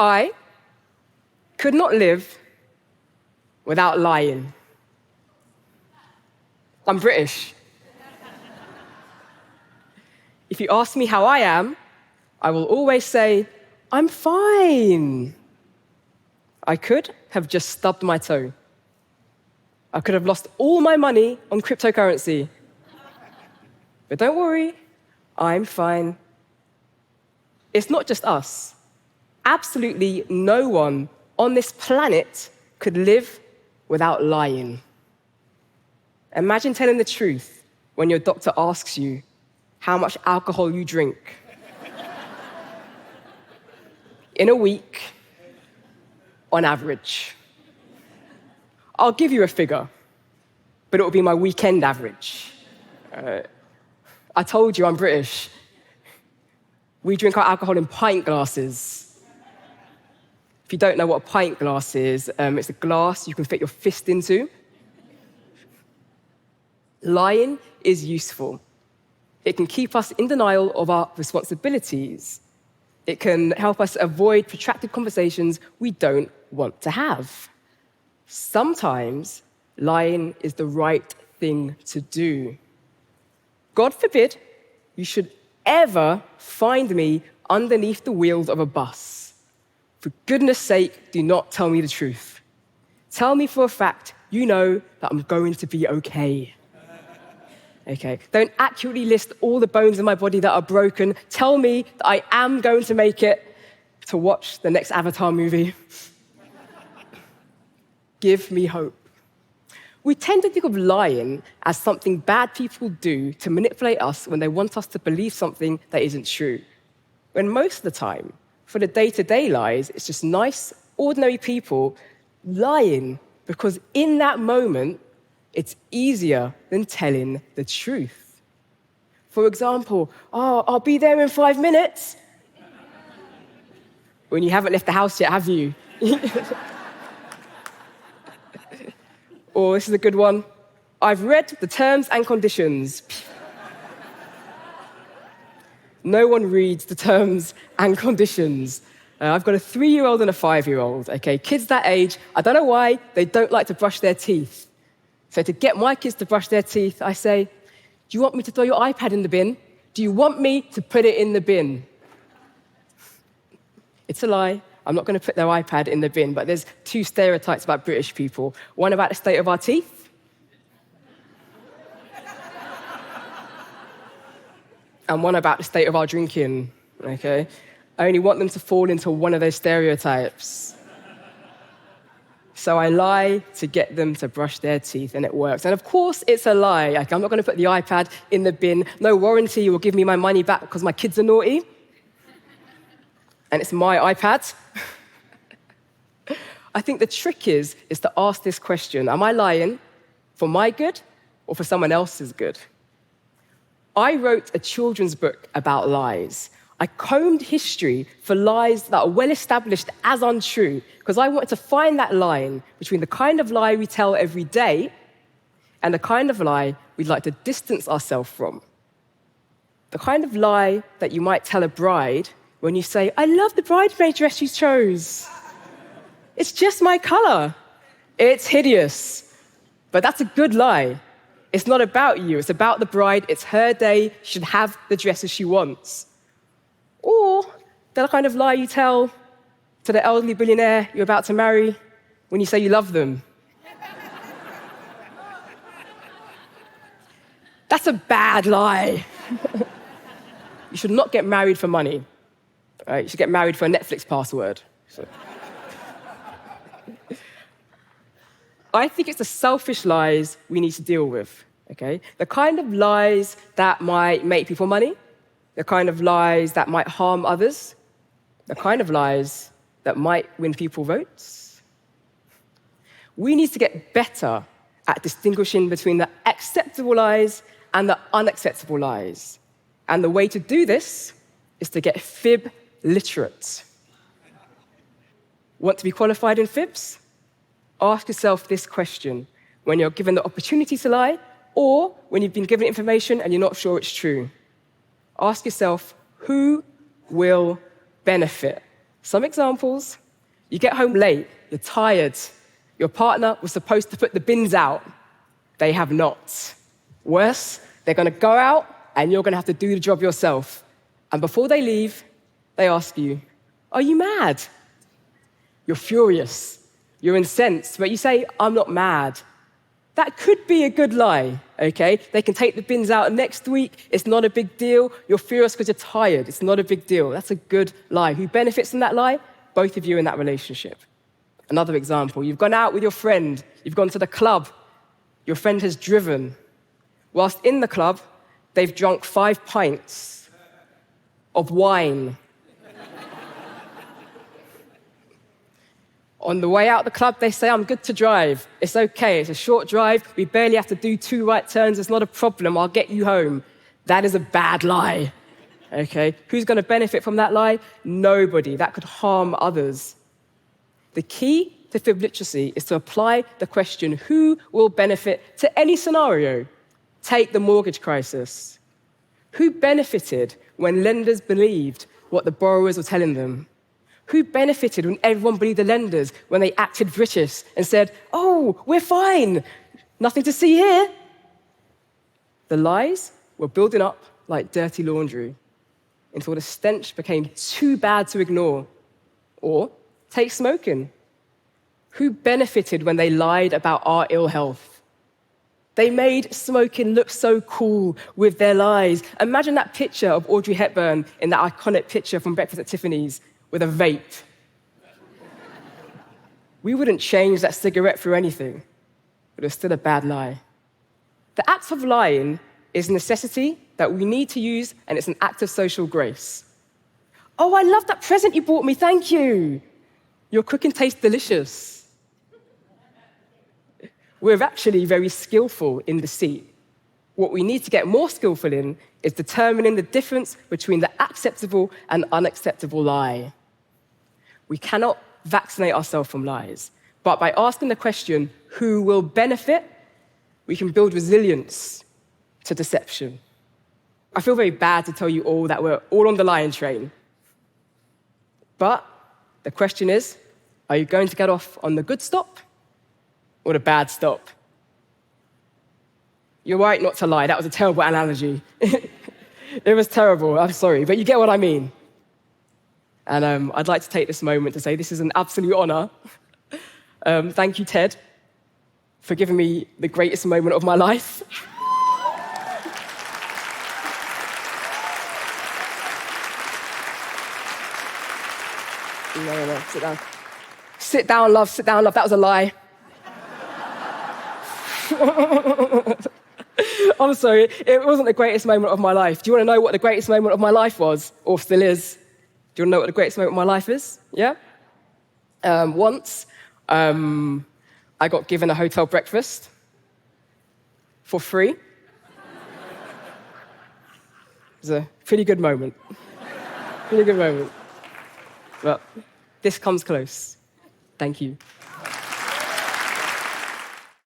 I could not live without lying. I'm British. If you ask me how I am, I will always say, I'm fine. I could have just stubbed my toe. I could have lost all my money on cryptocurrency. But don't worry, I'm fine. It's not just us. Absolutely no one on this planet could live without lying. Imagine telling the truth when your doctor asks you how much alcohol you drink. In a week, on average. I'll give you a figure, but it will be my weekend average. I told you I'm British. We drink our alcohol in pint glasses. If you don't know what a pint glass is, it's a glass you can fit your fist into. Lying is useful. It can keep us in denial of our responsibilities. It can help us avoid protracted conversations we don't want to have. Sometimes lying is the right thing to do. God forbid you should ever find me underneath the wheels of a bus. For goodness sake, do not tell me the truth. Tell me for a fact you know that I'm going to be okay. Okay, don't accurately list all the bones in my body that are broken. Tell me that I am going to make it to watch the next Avatar movie. Give me hope. We tend to think of lying as something bad people do to manipulate us when they want us to believe something that isn't true. When most of the time, for the day-to-day lies, it's just nice, ordinary people lying because in that moment, it's easier than telling the truth. For example, I'll be there in 5 minutes. When you haven't left the house yet, have you? Or this is a good one. I've read the terms and conditions. No one reads the terms and conditions. I've got a 3-year-old and a 5-year-old, okay? Kids that age, I don't know why, they don't like to brush their teeth. So to get my kids to brush their teeth, I say, do you want me to throw your iPad in the bin? Do you want me to put it in the bin? It's a lie. I'm not going to put their iPad in the bin, but there's 2 stereotypes about British people. One about the state of our teeth, and one about the state of our drinking, okay? I only want them to fall into one of those stereotypes. So I lie to get them to brush their teeth, and it works. And of course, it's a lie. Like, I'm not going to put the iPad in the bin. No warranty will give me my money back because my kids are naughty. And it's my iPad. I think the trick is to ask this question: am I lying for my good or for someone else's good? I wrote a children's book about lies. I combed history for lies that are well established as untrue, because I wanted to find that line between the kind of lie we tell every day and the kind of lie we'd like to distance ourselves from. The kind of lie that you might tell a bride when you say, I love the bridesmaid dress you chose. It's just my color. It's hideous. But that's a good lie. It's not about you. It's about the bride. It's her day. She should have the dresses she wants. Or the kind of lie you tell to the elderly billionaire you're about to marry when you say you love them. That's a bad lie. You should not get married for money. Right? You should get married for a Netflix password. So. I think it's the selfish lies we need to deal with, okay? The kind of lies that might make people money, the kind of lies that might harm others, the kind of lies that might win people votes. We need to get better at distinguishing between the acceptable lies and the unacceptable lies. And the way to do this is to get fib literate. Want to be qualified in fibs? Ask yourself this question when you're given the opportunity to lie, or when you've been given information and you're not sure it's true. Ask yourself, who will benefit? Some examples. You get home late, you're tired. Your partner was supposed to put the bins out. They have not. Worse, they're going to go out and you're going to have to do the job yourself. And before they leave, they ask you, "Are you mad?" You're furious. You're incensed, but you say, "I'm not mad." That could be a good lie, okay? They can take the bins out next week. It's not a big deal. You're furious because you're tired. It's not a big deal. That's a good lie. Who benefits from that lie? Both of you in that relationship. Another example, you've gone out with your friend. You've gone to the club. Your friend has driven. Whilst in the club, they've drunk 5 pints of wine. On the way out the club, they say, "I'm good to drive. It's okay. It's a short drive. We barely have to do 2 right turns. It's not a problem. I'll get you home." That is a bad lie. Okay? Who's going to benefit from that lie? Nobody. That could harm others. The key to fib literacy is to apply the question, who will benefit to any scenario? Take the mortgage crisis. Who benefited when lenders believed what the borrowers were telling them? Who benefited when everyone believed the lenders when they acted British and said, "Oh, we're fine, nothing to see here"? The lies were building up like dirty laundry until the stench became too bad to ignore. Or take smoking. Who benefited when they lied about our ill health? They made smoking look so cool with their lies. Imagine that picture of Audrey Hepburn in that iconic picture from Breakfast at Tiffany's with a vape. We wouldn't change that cigarette for anything, but it's still a bad lie. The act of lying is a necessity that we need to use, and it's an act of social grace. "Oh, I love that present you bought me, thank you. Your cooking tastes delicious." We're actually very skillful in deceit. What we need to get more skillful in is determining the difference between the acceptable and unacceptable lie. We cannot vaccinate ourselves from lies, but by asking the question, who will benefit, we can build resilience to deception. I feel very bad to tell you all that we're all on the lying train. But the question is, are you going to get off on the good stop or the bad stop? You're right not to lie. That was a terrible analogy. It was terrible. I'm sorry, but you get what I mean. And I'd like to take this moment to say this is an absolute honor. Thank you, Ted, for giving me the greatest moment of my life. No, sit down. Sit down, love, sit down, love. That was a lie. I'm sorry, it wasn't the greatest moment of my life. Do you want to know what the greatest moment of my life was, or still is? Do you want to know what the greatest moment of my life is? Yeah? Once, I got given a hotel breakfast for free. It was a pretty good moment. Pretty good moment. But this comes close. Thank you.